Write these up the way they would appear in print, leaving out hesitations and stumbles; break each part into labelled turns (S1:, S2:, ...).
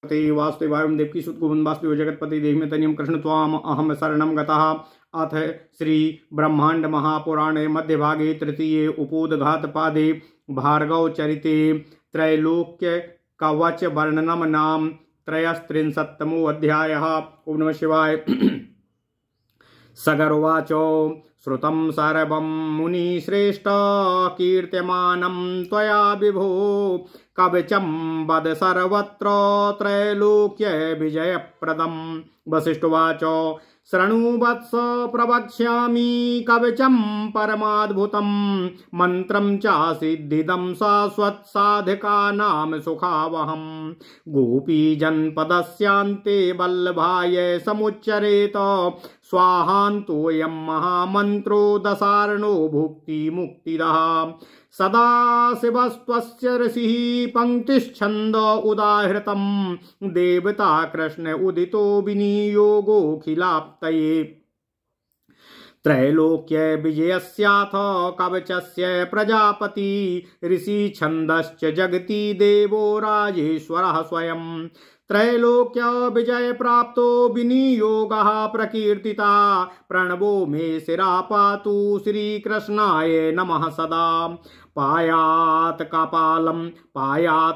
S1: ते वासुदेवाय देवकी सुत गोविंद वासुदेव जगतपति देहि तनियम कृष्ण त्वाम अहम शरणम गतः। अथ श्री ब्रह्मांड महापुराणे मध्य भागे तृतीये उपोदघात पादे भार्गव चरिते त्रैलोक्य कवच वर्णनम नाम त्रयस्त्रिंशत्तमो अध्यायः। ओम नमः शिवाय। सगर्वाच श्रुतं सर्वं मुनिश्रेष्ठ कीर्त्यमानं त्वया विभो कवचं वद सर्वत्र त्रैलोक्य विजयप्रदम्। वसिष्ठोवाच शृणु वत्स प्रवक्ष्यामि कवचं परमाद्भुतं मन्त्रं चासिद्धिदं शाश्वतसाधकानां सुखावहम्। गोपीजनपदस्यान्ते वल्लभाय समुच्चरेत स्वाहान्तोऽयं महामन्त्रो दशार्णो भुक्तिमुक्तिदः। सदाशिवस्त्वस्य ऋषिः पंक्तिश्छन्द उदाहृतं देवता कृष्ण उदितो विनियोगोऽखिलाप्तये। त्रैलोक्य विजयस्याथ कवचस्य प्रजापति ऋषि छन्दश्च जगति देवो राजेश्वरः स्वयं। त्रैलोक्य विजय प्राप्तो विनियोगः प्रकीर्तिता प्रणवो मे शिरा पातु श्रीकृष्णाय नमः सदा। पायात्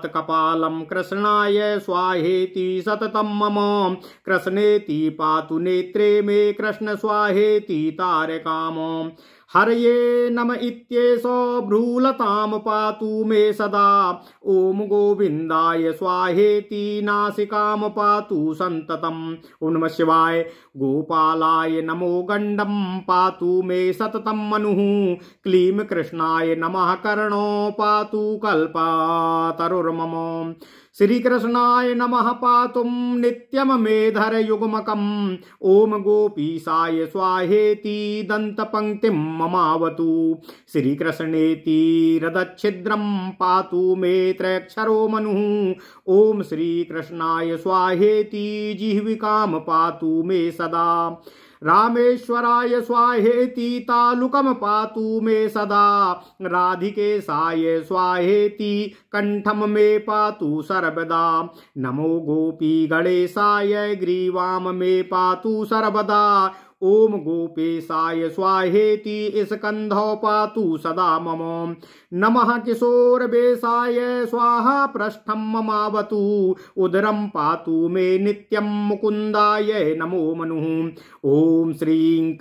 S1: कपालं कृष्णाय स्वाहेति सततं मम। कृष्णेति पातु नेत्रे मे कृष्ण स्वाहेति तारकाम। हरये नम इत्येष भ्रूलतां पातु मे सदा। ओम गोविंदाय स्वाहेति नासिकां पातु संततम्। ओम नमः शिवाय। गोपालाय नमो गंडं पातु मे सततं मनुः। क्लीं कृष्णाय नमः कर्णो पातु कल्पतरुर्मम। श्री कृष्णाय नमः पातुं नित्यम मेधर युग्मकम्। ओम गोपीशाय स्वाहेति दंतपंक्तिं ममावतु। श्री कृष्णेति हृदच्छिद्रं पातु मे त्रयक्षरो मनुः। ओम श्री कृष्णाय स्वाहेति जिह्विकां पातु मे सदा। रामेश्वराय स्वाहेति तालुकम पातु मे सदा। राधिकेशाय स्वाहेति कंठम मे पातु सर्वदा। नमो गोपी गणेशाय ग्रीवाम मे पातु सर्वदा। ओम गोपेशाय स्वाहेति स्कंधौ पातु सदा मम। नमः किशोरवेशाय स्वाहा पृष्ठं ममावतु। उदरं पातु मे नित्यं मुकुंदाय नमो मनुः। ओम श्रीं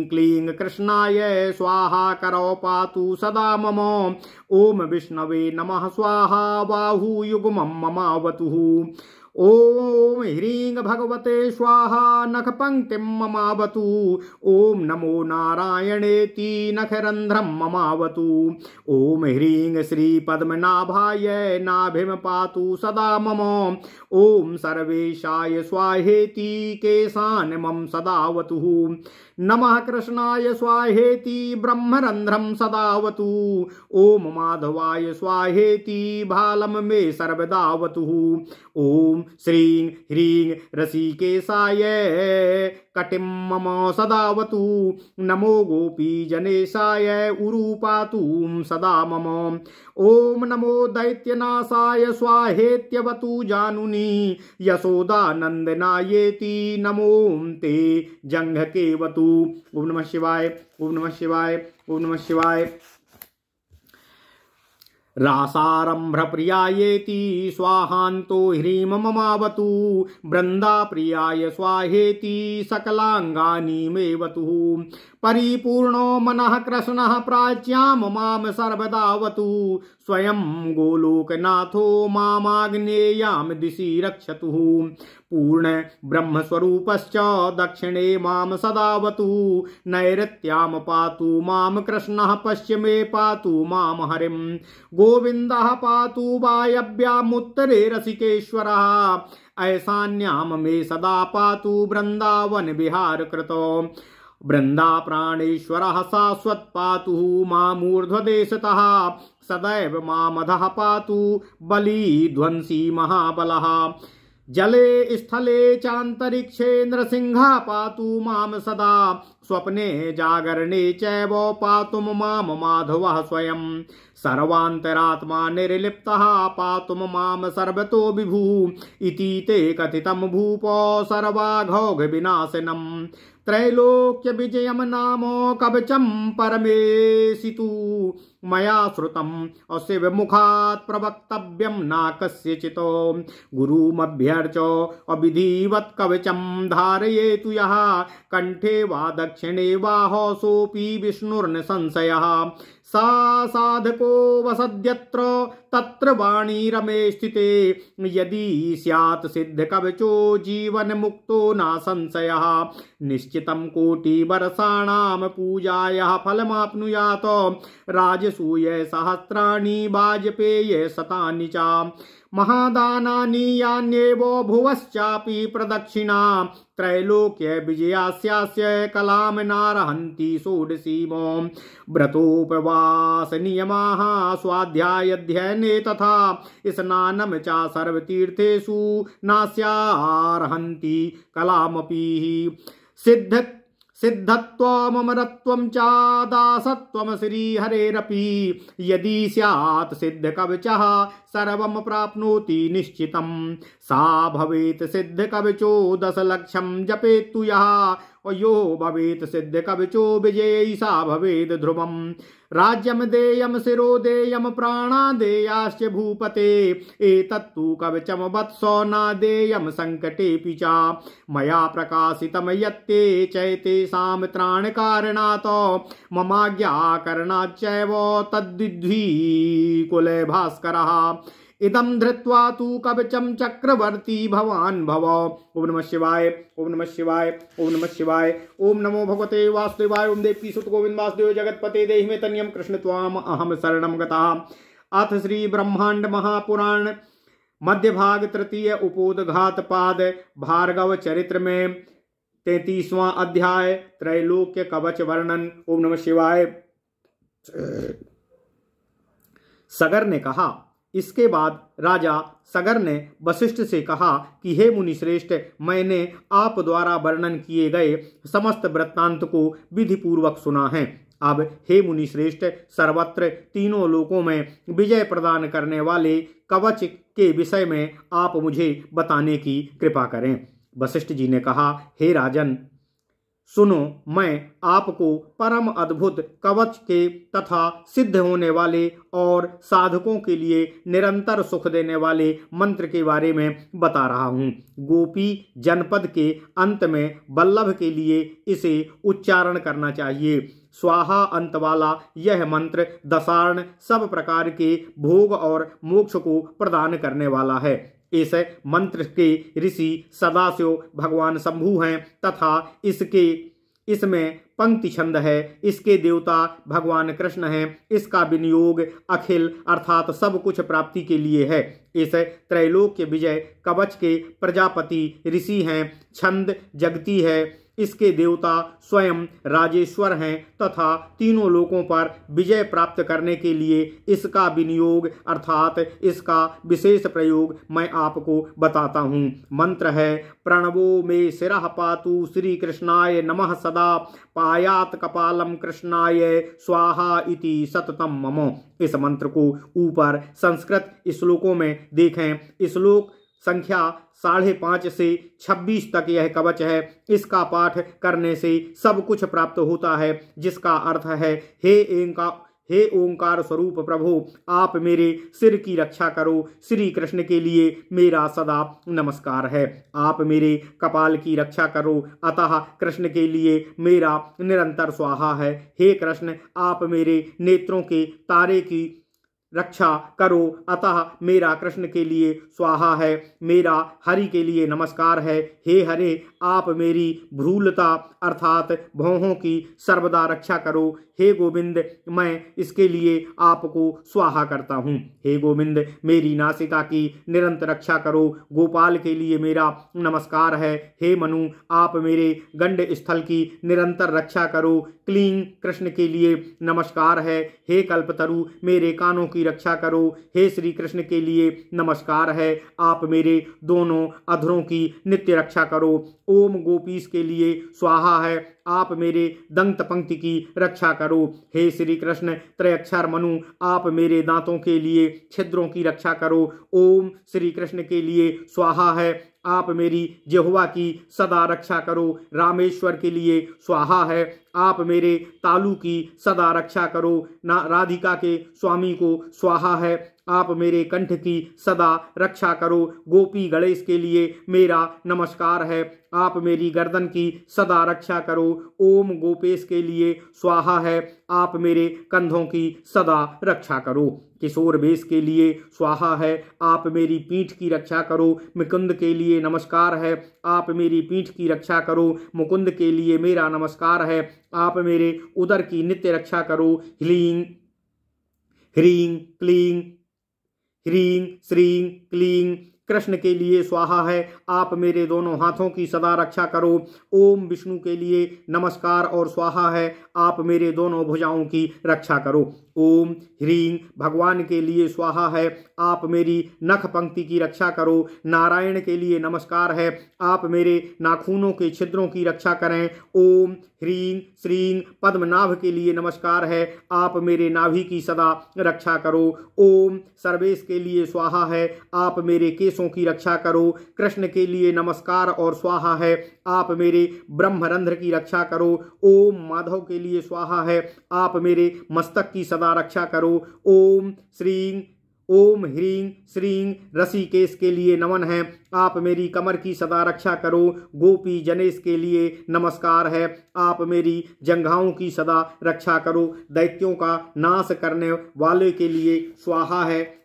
S1: क्लीं कृष्णाय स्वाहा करौ पातु सदा मम। ओम विष्णवे नमः स्वाहा बाहुयुग्मं ममावतु। ओम ह्रीं भगवते स्वाहा नखपंक्तिं ममावतु। ओम नमो नारायणेति नखरंध्रं ममावतु। ओम ह्रीं श्रीपद्मनाभाय नाभिं पातु सदा मम। ओम सर्वेशाय स्वाहेति केशान् मम सदावतु। नमः कृष्णाय स्वाहेति ब्रह्मरंध्रं सदावतु। ओम माधवाय स्वाहेति भालं मे सर्वदावतु। ओम श्रीं ह्रीं ऋषिकेशाय कटिं मम सदावतु। नमो गोपीजनेशाय उरु पातु सदा मम। ओम नमो दैत्यनाशाय स्वाहेत्यवतु जानुनी। यशोदानंदनायेति नमो ते जंघकेवतु। ओम नमः शिवाय। ओम नमः शिवाय। ओम नमः शिवाय। रासारंभ्र प्रियायेति स्वाहान्तो ह्रीं ममावतु। वृंदा प्रियाय स्वाहेति सकलांगानि मेवतु। परिपूर्णो मनः कृष्णः प्राच्यां मां सर्वदावतु। स्वयं गोलोकनाथो मामाग्नेयां दिशि रक्षतु। पूर्ण ब्रह्मस्वरूपश्च दक्षिणे मां सदावतु। नैऋत्यां पातु मां कृष्णः पश्चिमे पातु मां हरिं। गोविन्दः पातु वायव्यामुत्तरे रसिकेश्वरः। ऐशान्यां मे सदा पातु वृन्दावन विहार कृतो। वृंदा प्राणेश्वरः शाश्वत पातु मामूर्ध्वदेशतः। सदैव मामधः पातु बली ध्वंसी महाबलः। जले स्थले चान्तरिक्षे नृसिंहा पातु माम सदा स्वप्ने जागरणे चैव पातुम माम माधवः स्वयं सर्वान्तरात्मा निर्लिप्तः पातुम माम सर्वतो विभु इति ते कथितं भूपो सर्वाघौघ विनाशनम् त्रैलोक्य विजयम नामो कवचम परमेशितु मया श्रुतम अस्य विमुखात् प्रवक्तव्यम न कस्यचितो गुरुमभ्यर्च अविधिवत् कवचम धारयेतु यः कंठे वा दक्षिणे वा सोऽपि विष्णुर्न संशयः सा साधको वसद्यत्र तत्र वाणी रमे स्थिते यदि स्यात् सिद्ध कवचो जीवन मुक्तो न संशयः निश्चितं कोटि वर्षाणां पूजायाः फलमाप्नुयात् राजसूय सहस्राणि वाजपेय शतानि च महादानानि यान्येव भुवश्चापि प्रदक्षिणा त्रैलोक्य विजयास्यास्य कलां नारहन्ति षोडशीमो व्रतोपवास नियमाः स्वाध्यायाध्ययने तथा स्नानं च सर्वतीर्थेषु नास्यार्हन्ति कलामपि सिद्धत्वमरत्वं च दासत्वं श्रीहरेरपि यदि स्यात् सिद्ध कवचः सर्वं प्राप्नोति निश्चितं सा भवेत् सिद्ध कवचो 10 लक्षं जपेत्तु यः यो भवेत् सिद्ध कवचो विजयी सा भवेद् ध्रुवम् राज्यं देयं शिरो देयं प्राणा देयाश्च भूपते एतत्तु कवचम वत्सो न देयं संकटेऽपि च मया प्रकाशितं यत्ते चैतेषां त्राणकारणात् ममाज्ञाकरणाच्चैव तद्विद्धि कुले भास्करः इदं धृत्वा तु कवचम चक्रवर्ती भवान् भव। ओम नमः शिवाय, ओम नमः शिवाय, ओम नमः शिवाय, ओम नमो भगवते वासुदेवाय। ओम देवकी सुत गोविंद वासुदेव जगतपते देहि मे तन्यम कृष्ण त्वाम अहम शरणं गतः। अथ श्री ब्रह्मांड महापुराण मध्य भाग तृतीय उपोदघात पाद भार्गव चरित्र में 33वां अध्याय त्रैलोक्य कवच वर्णन। ओम नमः शिवाय। सगर ने कहा, इसके बाद राजा सगर ने वशिष्ठ से कहा कि हे मुनि श्रेष्ठ, मैंने आप द्वारा वर्णन किए गए समस्त वृत्तांत को विधि पूर्वक सुना है। अब हे मुनि श्रेष्ठ, सर्वत्र तीनों लोकों में विजय प्रदान करने वाले कवच के विषय में आप मुझे बताने की कृपा करें। वशिष्ठ जी ने कहा, हे राजन, सुनो, मैं आपको परम अद्भुत कवच के तथा सिद्ध होने वाले और साधकों के लिए निरंतर सुख देने वाले मंत्र के बारे में बता रहा हूँ। गोपी जनपद के अंत में वल्लभ के लिए इसे उच्चारण करना चाहिए। स्वाहा अंत वाला यह मंत्र दशार्ण सब प्रकार के भोग और मोक्ष को प्रदान करने वाला है। इस मंत्र के ऋषि सदाशिव भगवान शंभु हैं तथा इसमें पंक्ति छंद है। इसके देवता भगवान कृष्ण हैं। इसका विनियोग अखिल अर्थात सब कुछ प्राप्ति के लिए है। इस त्रैलोक्य विजय कवच के प्रजापति ऋषि हैं। छंद जगती है। इसके देवता स्वयं राजेश्वर हैं तथा तीनों लोकों पर विजय प्राप्त करने के लिए इसका विनियोग अर्थात इसका विशेष प्रयोग मैं आपको बताता हूँ। मंत्र है, प्रणवो मे शिरः पातु श्री कृष्णाय नमः सदा पायात कपालम कृष्णाय स्वाहा इति सततम मम। इस मंत्र को ऊपर संस्कृत श्लोकों में देखें। श्लोक संख्या 5.5 से 26 तक यह कवच है। इसका पाठ करने से सब कुछ प्राप्त होता है, जिसका अर्थ है, हे ओंकार स्वरूप प्रभु, आप मेरे सिर की रक्षा करो। श्री कृष्ण के लिए मेरा सदा नमस्कार है। आप मेरे कपाल की रक्षा करो, अतः कृष्ण के लिए मेरा निरंतर स्वाहा है। हे कृष्ण, आप मेरे नेत्रों के तारे की रक्षा करो, अतः मेरा कृष्ण के लिए स्वाहा है। मेरा हरि के लिए नमस्कार है। हे हरे, आप मेरी भ्रूलता अर्थात भौहों की सर्वदा रक्षा करो। हे गोविंद, मैं इसके लिए आपको स्वाहा करता हूँ। हे गोविंद, मेरी नासिका की निरंतर रक्षा करो। गोपाल के लिए मेरा नमस्कार है। हे मनु, आप मेरे गंड स्थल की निरंतर रक्षा करो। क्लीं, कृष्ण के लिए नमस्कार है। हे कल्पतरु, मेरे कानों की की रक्षा करो। हे श्री कृष्ण के लिए नमस्कार है, आप मेरे दोनों अधरों की नित्य रक्षा करो। ओम गोपीश के लिए स्वाहा है, आप मेरे दंत पंक्ति की रक्षा करो। हे श्री कृष्ण त्रयक्षर मनु, आप मेरे दांतों के लिए छिद्रों की रक्षा करो। ओम श्री कृष्ण के लिए स्वाहा है, आप मेरी जिह्वा की सदा रक्षा करो। रामेश्वर के लिए स्वाहा है, आप मेरे तालू की सदा रक्षा करो। राधिका के स्वामी को स्वाहा है, आप मेरे कंठ की सदा रक्षा करो। गोपी गणेश के लिए मेरा नमस्कार है, आप मेरी गर्दन की सदा रक्षा करो। ओम गोपेश के लिए स्वाहा है, आप मेरे कंधों की सदा रक्षा करो। किशोर बेश के लिए स्वाहा है, आप मेरी पीठ की रक्षा करो। मुकुंद के लिए नमस्कार है, आप मेरी पीठ की रक्षा करो। मुकुंद के लिए मेरा नमस्कार है, आप मेरे उदर की नित्य रक्षा करो। ह्लीं ह्रीं क्लीं ह्रीं श्रीं क्लीं। कृष्ण के लिए स्वाहा है, आप मेरे दोनों हाथों की सदा रक्षा करो। ओम विष्णु के लिए नमस्कार और स्वाहा है, आप मेरे दोनों भुजाओं की रक्षा करो। ओम ह्रीं भगवान के लिए स्वाहा है, आप मेरी नख पंक्ति की रक्षा करो। नारायण के लिए नमस्कार है, आप मेरे नाखूनों के छिद्रों की रक्षा करें। ओम ह्रीं श्रीं पद्मनाभ के लिए नमस्कार है, आप मेरे नाभि की सदा रक्षा करो। ओम सर्वेश के लिए स्वाहा है, आप मेरे केशों की रक्षा करो। कृष्ण के लिए नमस्कार और स्वाहा है, आप मेरे ब्रह्मरंध्र की रक्षा करो। ओम माधव के लिए स्वाहा है, आप मेरे मस्तक की सदा रक्षा करो। ओम श्रीं ओम ह्रीं श्रीं ऋषिकेश के लिए नमन है, आप मेरी कमर की सदा रक्षा करो। गोपी जनेश के लिए नमस्कार है, आप मेरी जंघाओं की सदा रक्षा करो। दैत्यों का नाश करने वाले के लिए स्वाहा है,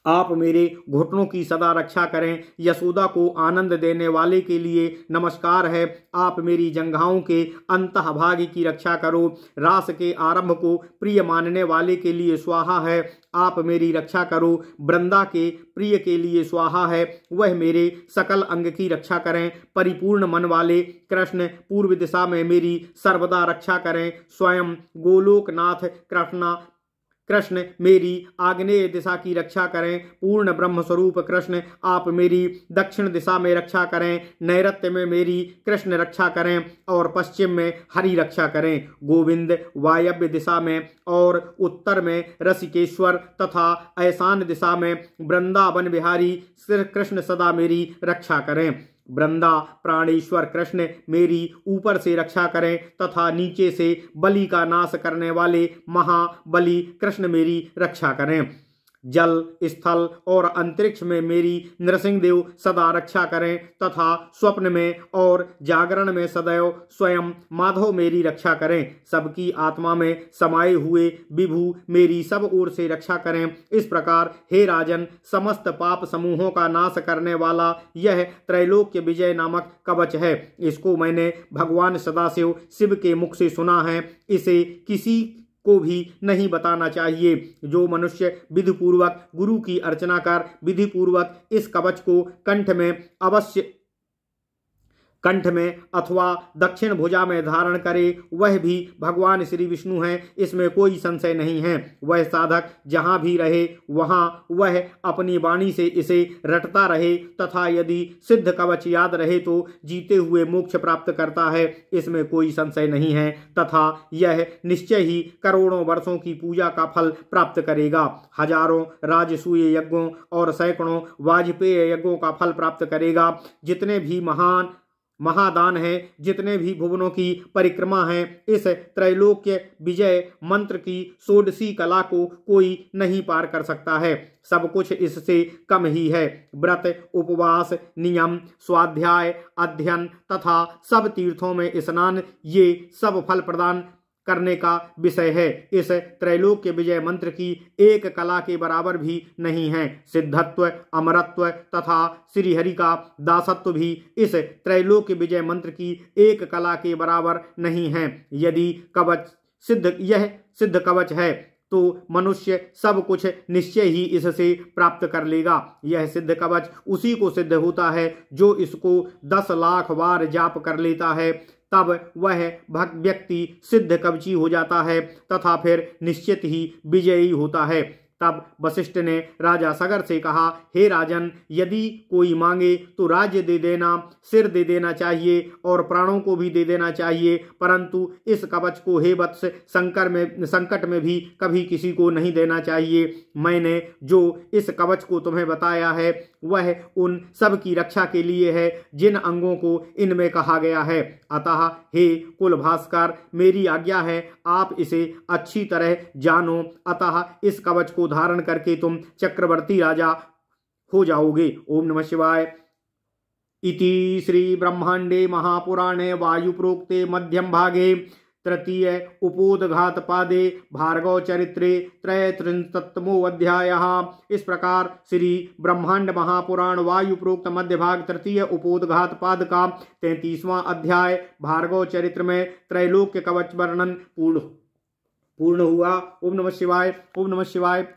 S1: आप मेरे घुटनों की सदा रक्षा करें। यशोदा को आनंद देने वाले के लिए नमस्कार है, आप मेरी जंघाओं के अंतः भाग की रक्षा करो। रास के आरंभ को प्रिय मानने वाले के लिए स्वाहा है, आप मेरी रक्षा करो। वृंदा के प्रिय के लिए स्वाहा है, वह मेरे सकल अंग की रक्षा करें। परिपूर्ण मन वाले कृष्ण पूर्व दिशा में मेरी सर्वदा रक्षा करें। स्वयं गोलोकनाथ कृष्ण मेरी आग्नेय दिशा की रक्षा करें। पूर्ण ब्रह्म स्वरूप कृष्ण आप मेरी दक्षिण दिशा में रक्षा करें। नैऋत्य में मेरी कृष्ण रक्षा करें और पश्चिम में हरि रक्षा करें। गोविंद वायव्य दिशा में और उत्तर में ऋषिकेश्वर तथा ऐशान दिशा में वृंदावन बिहारी श्री कृष्ण सदा मेरी रक्षा करें। वृंदा प्राणेश्वर कृष्ण मेरी ऊपर से रक्षा करें तथा नीचे से बलि का नाश करने वाले महाबली कृष्ण मेरी रक्षा करें। जल स्थल और अंतरिक्ष में मेरी नृसिंहदेव सदा रक्षा करें तथा स्वप्न में और जागरण में सदैव स्वयं माधव मेरी रक्षा करें। सबकी आत्मा में समाये हुए विभु मेरी सब ओर से रक्षा करें। इस प्रकार हे राजन, समस्त पाप समूहों का नाश करने वाला यह त्रैलोक्य विजय नामक कवच है। इसको मैंने भगवान सदाशिव शिव के मुख से सुना है, इसे किसी को भी नहीं बताना चाहिए। जो मनुष्य विधि पूर्वक गुरु की अर्चना कर विधि पूर्वक इस कवच को कंठ में अथवा दक्षिण भुजा में धारण करे, वह भी भगवान श्री विष्णु हैं, इसमें कोई संशय नहीं है। वह साधक जहाँ भी रहे वहाँ वह अपनी वाणी से इसे रटता रहे तथा यदि सिद्ध कवच याद रहे तो जीते हुए मोक्ष प्राप्त करता है, इसमें कोई संशय नहीं है तथा यह निश्चय ही करोड़ों वर्षों की पूजा का फल प्राप्त करेगा। हजारों राजसूय यज्ञों और सैकड़ों वाजपेय यज्ञों का फल प्राप्त करेगा। जितने भी महादान है, जितने भी भुवनों की परिक्रमा है, इस त्रैलोक्य विजय मंत्र की षोडशी कला को कोई नहीं पार कर सकता है। सब कुछ इससे कम ही है। व्रत उपवास नियम स्वाध्याय अध्ययन तथा सब तीर्थों में स्नान, ये सब फल प्रदान करने का विषय है। इस त्रैलोक्य विजय मंत्र की एक कला के बराबर भी नहीं है। सिद्धत्व अमरत्व तथा श्रीहरि का दासत्व भी इस त्रैलोक्य विजय मंत्र की एक कला के बराबर नहीं है। यदि यह सिद्ध कवच है तो मनुष्य सब कुछ निश्चय ही इससे प्राप्त कर लेगा। यह सिद्ध कवच उसी को सिद्ध होता है जो इसको 10 लाख बार जाप कर लेता है। तब वह व्यक्ति सिद्ध कवची हो जाता है तथा फिर निश्चित ही विजयी होता है। तब वशिष्ठ ने राजा सगर से कहा, हे राजन, यदि कोई मांगे तो राज्य दे देना, सिर दे देना चाहिए और प्राणों को भी दे देना चाहिए, परंतु इस कवच को हे वत्स संकट में भी कभी किसी को नहीं देना चाहिए। मैंने जो इस कवच को तुम्हें बताया है वह उन सब की रक्षा के लिए है जिन अंगों को इनमें कहा गया है। अतः हे कुल भास्कर, मेरी आज्ञा है आप इसे अच्छी तरह जानो। अतः इस कवच को धारण करके तुम चक्रवर्ती राजा हो जाओगे। ओम नमः शिवाय। इति श्री ब्रह्मांडे महापुराणे वायु प्रोक्ते मध्यम भागे तृतीय उपोदघात पादे भार्गव चरित्रे त्रयस्त्रिंशत्तमो अध्यायः। इस प्रकार श्री ब्रह्मांड महापुराण वायु प्रोक्त मध्य भाग तृतीय उपोदघात पाद का 33वां अध्याय भार्गव चरित्र में त्रैलोक्य कवच वर्णन पूर्ण हुआ। ओम नमः शिवाय। ओम नमः शिवाय।